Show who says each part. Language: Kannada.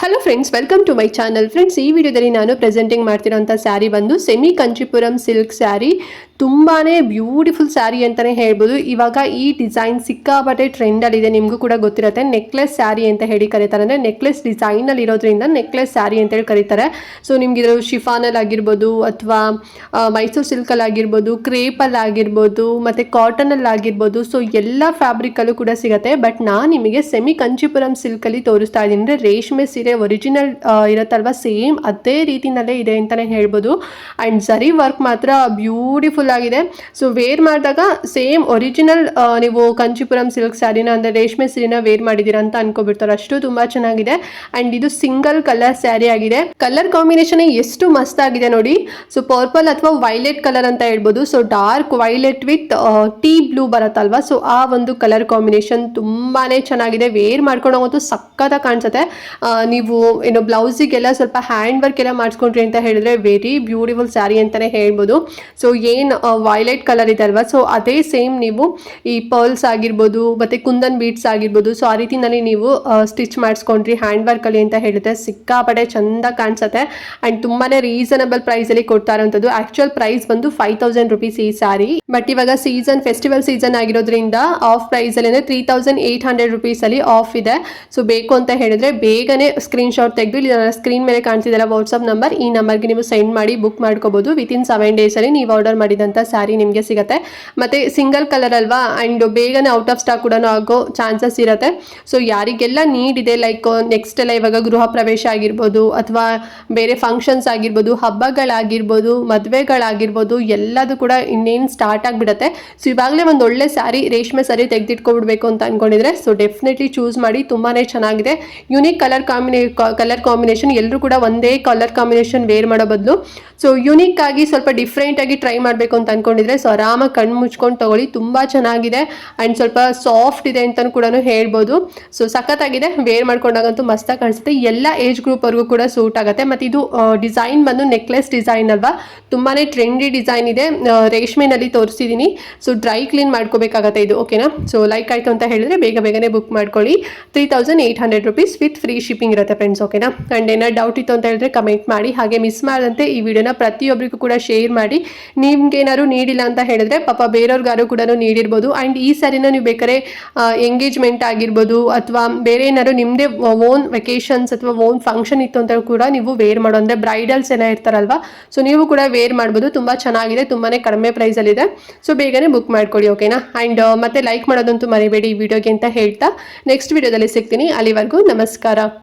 Speaker 1: Hello friends, welcome to my channel. Friends, ಈ ವಿಡಿಯೋದಲ್ಲಿ ನಾನು ಪ್ರೆಸೆಂಟಿಂಗ್ ಮಾಡ್ತಿರೋಂಥ ಸ್ಯಾರಿ ಬಂದು ಸೆಮಿ ಕಂಚಿಪುರಂ ಸಿಲ್ಕ್ ಸ್ಯಾರಿ. ತುಂಬಾ ಬ್ಯೂಟಿಫುಲ್ ಸ್ಯಾರಿ ಅಂತಲೇ ಹೇಳ್ಬೋದು. ಇವಾಗ ಈ ಡಿಸೈನ್ ಸಿಕ್ಕಾಪಟ್ಟೆ ಟ್ರೆಂಡಲ್ಲಿದೆ, ನಿಮಗೂ ಕೂಡ ಗೊತ್ತಿರುತ್ತೆ. ನೆಕ್ಲೆಸ್ ಸ್ಯಾರಿ ಅಂತ ಹೇಳಿ ಕರೀತಾರೆ, ಅಂದರೆ ನೆಕ್ಲೆಸ್ ಡಿಸೈನಲ್ಲಿ ಇರೋದ್ರಿಂದ ನೆಕ್ಲೆಸ್ ಸ್ಯಾರಿ ಅಂತೇಳಿ ಕರೀತಾರೆ. ಸೊ ನಿಮ್ಗೆ ಇದು ಶಿಫಾನಲ್ಲಿ ಆಗಿರ್ಬೋದು, ಅಥವಾ ಮೈಸೂರು ಸಿಲ್ಕಲ್ಲಿ ಆಗಿರ್ಬೋದು, ಕ್ರೇಪಲ್ಲಿ ಆಗಿರ್ಬೋದು, ಮತ್ತು ಕಾಟನಲ್ಲಿ ಆಗಿರ್ಬೋದು. ಸೊ ಎಲ್ಲ ಫ್ಯಾಬ್ರಿಕಲ್ಲೂ ಕೂಡ ಸಿಗುತ್ತೆ. ಬಟ್ ನಾನು ನಿಮಗೆ ಸೆಮಿ ಕಂಚಿಪುರಂ ಸಿಲ್ಕಲ್ಲಿ ತೋರಿಸ್ತಾ ಇದ್ದೀನಿ. ಅಂದರೆ ರೇಷ್ಮೆ ಸೀರೆ ಒರಿಜಿನಲ್ ಇರುತ್ತಲ್ವ, ಸೇಮ್ ಅದೇ ರೀತಿನಲ್ಲೇ ಇದೆ ಅಂತಲೇ ಹೇಳ್ಬೋದು. ಆ್ಯಂಡ್ ಝರಿ ವರ್ಕ್ ಮಾತ್ರ ಬ್ಯೂಟಿಫುಲ್ ಆಗಿದೆ. ಸೊ ವೇರ್ ಮಾಡಿದಾಗ ಸೇಮ್ ಒರಿಜಿನಲ್ ನೀವು ಕಂಚಿಪುರಂ ಸಿಲ್ಕ್ ಸ್ಯಾರಿನ, ಅಂದರೆ ರೇಷ್ಮೆ ಸೀರೆನ ವೇರ್ ಮಾಡಿದ್ದೀರಾ ಅಂತ ಅನ್ಕೋಬಿಡ್ತಾರೆ, ಅಷ್ಟು ತುಂಬ ಚೆನ್ನಾಗಿದೆ. ಆ್ಯಂಡ್ ಇದು ಸಿಂಗಲ್ ಕಲರ್ ಸ್ಯಾರಿ ಆಗಿದೆ. ಕಲರ್ ಕಾಂಬಿನೇಷನ್ ಎಷ್ಟು ಮಸ್ತ್ ಆಗಿದೆ ನೋಡಿ. ಸೊ ಪರ್ಪಲ್ ಅಥವಾ ವೈಲೆಟ್ ಕಲರ್ ಅಂತ ಹೇಳ್ಬೋದು. So dark violet with tea blue ಬರುತ್ತಲ್ವ, ಸೊ ಆ ಒಂದು ಕಲರ್ ಕಾಂಬಿನೇಷನ್ ತುಂಬಾ ಚೆನ್ನಾಗಿದೆ. ವೇರ್ ಮಾಡ್ಕೊಂಡು ಹೋಗೋದು ಸಕ್ಕತ್ತಾಗಿ ಕಾಣಿಸುತ್ತೆ. ನೀವು ಏನು ಬ್ಲೌಸಿಗೆಲ್ಲ ಸ್ವಲ್ಪ ಹ್ಯಾಂಡ್ ವರ್ಕ್ ಎಲ್ಲ ಮಾಡಿಸ್ಕೊಂಡ್ರಿ ಅಂತ ಹೇಳಿದ್ರೆ ವೆರಿ ಬ್ಯೂಟಿಫುಲ್ ಸ್ಯಾರಿ ಅಂತಲೇ ಹೇಳ್ಬೋದು. ಸೊ ಏನು ವೈಲೆಟ್ ಕಲರ್ ಇದೆ ಅಲ್ವಾ, ಸೊ ಅದೇ ಸೇಮ್ ನೀವು ಈ ಪರ್ಲ್ಸ್ ಆಗಿರ್ಬೋದು, ಮತ್ತು ಕುಂದನ್ ಬೀಡ್ಸ್ ಆಗಿರ್ಬೋದು, ಸೊ ಆ ರೀತಿನಲ್ಲಿ ನೀವು ಸ್ಟಿಚ್ ಮಾಡಿಸ್ಕೊಂಡ್ರಿ ಹ್ಯಾಂಡ್ ವರ್ಕಲ್ಲಿ ಅಂತ ಹೇಳಿದ್ರೆ ಸಿಕ್ಕಾಪಟ್ಟೆ ಚೆಂದ ಕಾಣಿಸುತ್ತೆ. ಆ್ಯಂಡ್ ತುಂಬಾ ರೀಸನಬಲ್ ಪ್ರೈಸಲ್ಲಿ ಕೊಡ್ತಾ ಇರೋಂಥದ್ದು. ಆ್ಯಕ್ಚುಯಲ್ ಪ್ರೈಸ್ ಬಂದು 5000 ರುಪೀಸ್ ಈ ಸ್ಯಾರಿ. ಬಟ್ ಇವಾಗ ಸೀಸನ್, ಫೆಸ್ಟಿವಲ್ ಸೀಸನ್ ಆಗಿರೋದ್ರಿಂದ ಆಫ್ ಪ್ರೈಸಲ್ಲಿ 3800 ರುಪೀಸಲ್ಲಿ ಆಫ್ ಇದೆ. ಸೊ ಬೇಕು ಅಂತ ಹೇಳಿದ್ರೆ ಬೇಗನೆ ಸ್ಕ್ರೀನ್ ಶಾಟ್ ತೆಗೆದು ಇಲ್ಲಿ ಸ್ಕ್ರೀನ್ ಮೇಲೆ ಕಾಣಿಸಿದಲ್ಲ ವಾಟ್ಸಪ್ ನಂಬರ್, ಈ ನಂಬರ್ಗೆ ನೀವು ಸೆಂಡ್ ಮಾಡಿ ಬುಕ್ ಮಾಡ್ಕೋಬಹುದು. ವಿತಿನ್ 7 ಡೇಸಲ್ಲಿ ನೀವು ಆರ್ಡರ್ ಮಾಡಿದಂಥ ಸ್ಯಾರಿ ನಿಮಗೆ ಸಿಗುತ್ತೆ. ಮತ್ತು ಸಿಂಗಲ್ ಕಲರ್ ಅಲ್ವಾ, ಆ್ಯಂಡ್ ಬೇಗನೆ ಔಟ್ ಆಫ್ ಸ್ಟಾಕ್ ಕೂಡ ಆಗೋ ಚಾನ್ಸಸ್ ಇರುತ್ತೆ. ಸೊ ಯಾರಿಗೆಲ್ಲ ನೀಡ್ ಇದೆ, ಲೈಕ್ ನೆಕ್ಸ್ಟ್ ಎಲ್ಲ ಇವಾಗ ಗೃಹ ಪ್ರವೇಶ ಆಗಿರ್ಬೋದು, ಅಥವಾ ಬೇರೆ ಫಂಕ್ಷನ್ಸ್ ಆಗಿರ್ಬೋದು, ಹಬ್ಬಗಳಾಗಿರ್ಬೋದು, ಮದುವೆಗಳಾಗಿರ್ಬೋದು, ಎಲ್ಲದು ಕೂಡ ಇನ್ನೇನು ಸ್ಟಾರ್ಟ್ ಆಗಿಬಿಡುತ್ತೆ. ಸೊ ಇವಾಗಲೇ ಒಂದು ಒಳ್ಳೆ ಸ್ಯಾರಿ, ರೇಷ್ಮೆ ಸ್ಯಾರಿ ತೆಗೆದಿಟ್ಕೊಬಿಡ್ಬೇಕು ಅಂತ ಅಂದ್ಕೊಂಡಿದ್ರೆ ಸೊ ಡೆಫಿನೆಟ್ಲಿ ಚೂಸ್ ಮಾಡಿ. ತುಂಬಾ ಚೆನ್ನಾಗಿದೆ. Unique colour combination. ಎಲ್ಲರೂ ಕೂಡ ಒಂದೇ ಕಲರ್ ಕಾಂಬಿನೇಷನ್ ವೇರ್ ಮಾಡೋ ಬದಲು ಸೊ ಯುನಿಕ್ ಆಗಿ ಸ್ವಲ್ಪ ಡಿಫ್ರೆಂಟ್ ಆಗಿ ಟ್ರೈ ಮಾಡಬೇಕು ಅಂತ ಅನ್ಕೊಂಡಿದ್ರೆ ಸೊ ಆರಾಮಾಗಿ ಕಣ್ಣು ಮುಚ್ಕೊಂಡು ತಗೊಳ್ಳಿ. ತುಂಬಾ ಚೆನ್ನಾಗಿದೆ. ಆ್ಯಂಡ್ ಸ್ವಲ್ಪ ಸಾಫ್ಟ್ ಇದೆ ಅಂತಲೂ ಕೂಡ ಹೇಳ್ಬೋದು. ಸೊ ಸಖತ್ತಾಗಿದೆ. ವೇರ್ ಮಾಡ್ಕೊಂಡಾಗಂತೂ ಮಸ್ತಾಗಿ ಕಾಣಿಸುತ್ತೆ. ಎಲ್ಲ ಏಜ್ ಗ್ರೂಪ್ವರೆಗೂ ಕೂಡ ಸೂಟ್ ಆಗುತ್ತೆ. ಮತ್ತು ಇದು ಡಿಸೈನ್ ಬಂದು ನೆಕ್ಲೆಸ್ ಡಿಸೈನ್ ಅಲ್ವಾ, ತುಂಬಾ ಟ್ರೆಂಡಿ ಡಿಸೈನ್ ಇದೆ. ರೇಷ್ಮೆನಲ್ಲಿ ತೋರಿಸಿದ್ದೀನಿ. ಸೊ ಡ್ರೈ ಕ್ಲೀನ್ ಮಾಡ್ಕೋಬೇಕಾಗತ್ತೆ ಇದು, ಓಕೆನಾ. ಸೊ ಲೈಕ್ ಆಯಿತು ಅಂತ ಹೇಳಿದ್ರೆ ಬೇಗನೆ ಬುಕ್ ಮಾಡ್ಕೊಳ್ಳಿ. 3800 ರುಪೀಸ್ ವಿತ್ ಫ್ರೀ ಶಿಪ್ಪಿಂಗ್ ಇರುತ್ತೆ ಫ್ರೆಂಡ್ಸ್, ಓಕೆನಾ. ಆ್ಯಂಡ್ ಏನಾದ್ರು ಡೌಟ್ ಇತ್ತು ಅಂತ ಹೇಳಿದ್ರೆ ಕಮೆಂಟ್ ಮಾಡಿ. ಹಾಗೆ ಮಿಸ್ ಮಾಡದಂತೆ ಈ ವಿಡಿಯೋನ ಪ್ರತಿಯೊಬ್ಬರಿಗೂ ಕೂಡ ಶೇರ್ ಮಾಡಿ. ನಿಮ್ಗೆ ಏನಾದ್ರು ನೀಡಿಲ್ಲ ಅಂತ ಹೇಳಿದ್ರೆ ಪಾಪ ಬೇರೆಯವ್ರಿಗಾರು ಕೂಡ ನೀಡಿರ್ಬೋದು. ಆ್ಯಂಡ್ ಈ ಸ್ಯಾರಿನ ನೀವು ಬೇಕಾದ್ರೆ ಎಂಗೇಜ್ಮೆಂಟ್ ಆಗಿರ್ಬೋದು, ಅಥವಾ ಬೇರೆ ಏನಾದ್ರು ನಿಮ್ಮದೇ ಓನ್ ವೆಕೇಶನ್ಸ್ ಅಥವಾ ಓನ್ ಫಂಕ್ಷನ್ ಇತ್ತು ಅಂತ ಕೂಡ ನೀವು ವೇರ್ ಮಾಡೋ, ಅಂದರೆ ಬ್ರೈಡಲ್ಸ್ ಏನೋ ಇರ್ತಾರಲ್ವಾ, ಸೊ ನೀವು ಕೂಡ ವೇರ್ ಮಾಡ್ಬೋದು. ತುಂಬ ಚೆನ್ನಾಗಿದೆ, ತುಂಬಾ ಕಡಿಮೆ ಪ್ರೈಸಲ್ಲಿದೆ. ಸೊ ಬೇಗನೆ ಬುಕ್ ಮಾಡ್ಕೊಳ್ಳಿ, ಓಕೆನಾ. ಆ್ಯಂಡ್ ಮತ್ತೆ ಲೈಕ್ ಮಾಡೋದಂತೂ ಮರಿಬೇಡಿ ಈ ವಿಡಿಯೋಗೆ ಅಂತ ಹೇಳ್ತಾ ನೆಕ್ಸ್ಟ್ ವಿಡಿಯೋದಲ್ಲಿ ಸಿಗ್ತೀನಿ. ಅಲ್ಲಿವರೆಗೂ ನಮಸ್ಕಾರ.